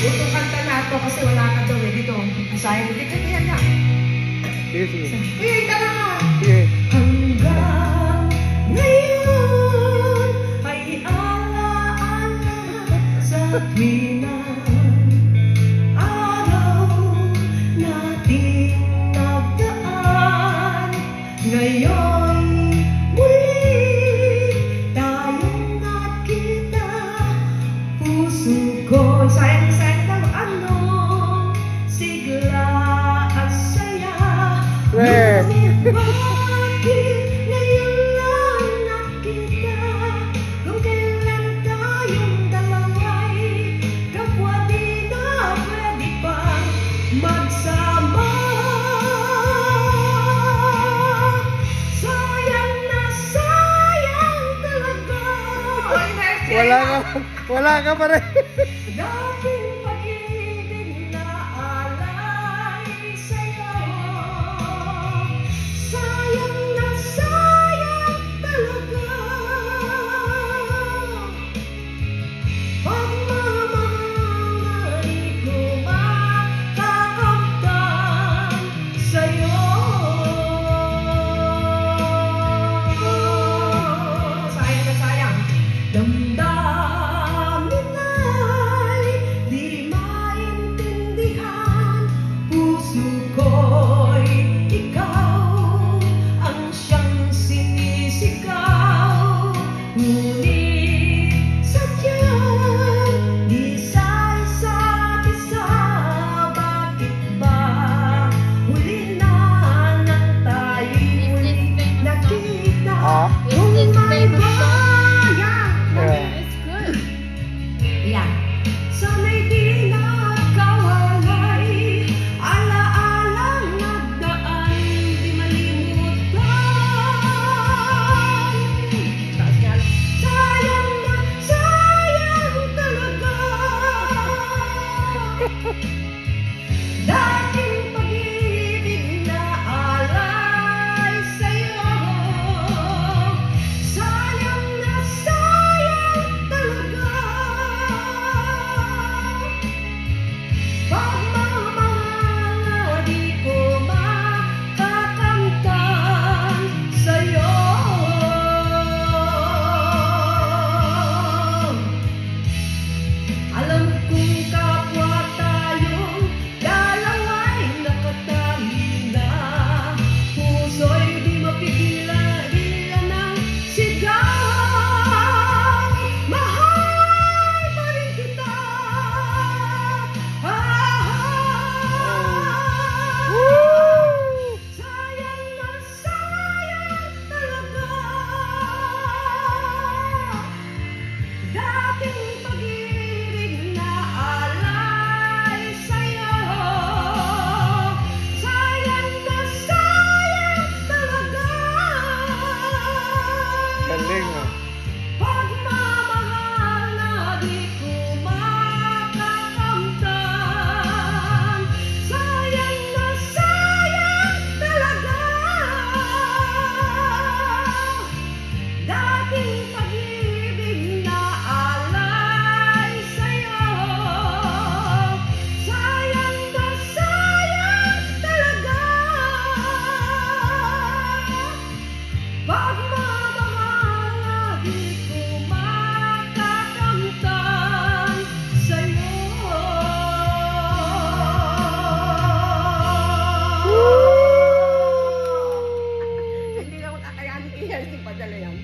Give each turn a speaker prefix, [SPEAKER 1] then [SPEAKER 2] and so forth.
[SPEAKER 1] Itong kanta na to kasi wala ka daw eh. Dito, sayang. Hindi ka kaya na.
[SPEAKER 2] Sige, sige.
[SPEAKER 1] Uy, tama ka.
[SPEAKER 2] Sige.
[SPEAKER 1] Hanggang ngayon ay alaala sa tuwing araw nating nagdaan. Ngayon muli tayong nakita. Puso ko sayang daw ano, sigla at saya.
[SPEAKER 2] Weh.
[SPEAKER 1] Bakit ngayon lang nakita? Kung kailan tayong dalawa'y kapwa di na pwede pang magsama. Sayang na sayang talaga.
[SPEAKER 2] Wala ka pa rin.
[SPEAKER 1] Dating pag-ibig na alay sa'yo. Sayang na sayang talaga. Pagmamahal na di ko makakamtan sa'yo. Sayang na sayang. Damdamin ay di maintindihan. Puso ko'y ikaw ang siyang sinisigaw. Ngunit sadyang di sa isa't isa. Bakit ba huli na nang tayo'y muling nakita?
[SPEAKER 2] Ah?
[SPEAKER 1] Kung may bayang
[SPEAKER 2] Yeah.
[SPEAKER 3] It's good.
[SPEAKER 1] yeah. Sana'y di nakawalay, alaalang nagdaan, di malimutan. Taas nga. Sayang na sayang talaga. Dating pag-ibig na alay sa'yo. Sayang na sayang talaga. Pagmamahal na di ko makakamtan sa'yo. Alam kong kapwa tayong dalawa'y nakatali na. Puso'y di mapigilan ng sigaw. Mahal pa rin kita. Sayang na sayang talaga. Dating pag-ibig na alay sa'yo. Sayang na sayang talaga.
[SPEAKER 2] Galing mo.
[SPEAKER 1] Pagmamahal na di ko makakamtan. Sayang na sayang talaga. Dating pag-ibig na alay sa'yo. Sayang na sayang talaga. Pagmamahal na di ko makakamtan sa'yo. Hindi na makakayanin i-healthy padala yan.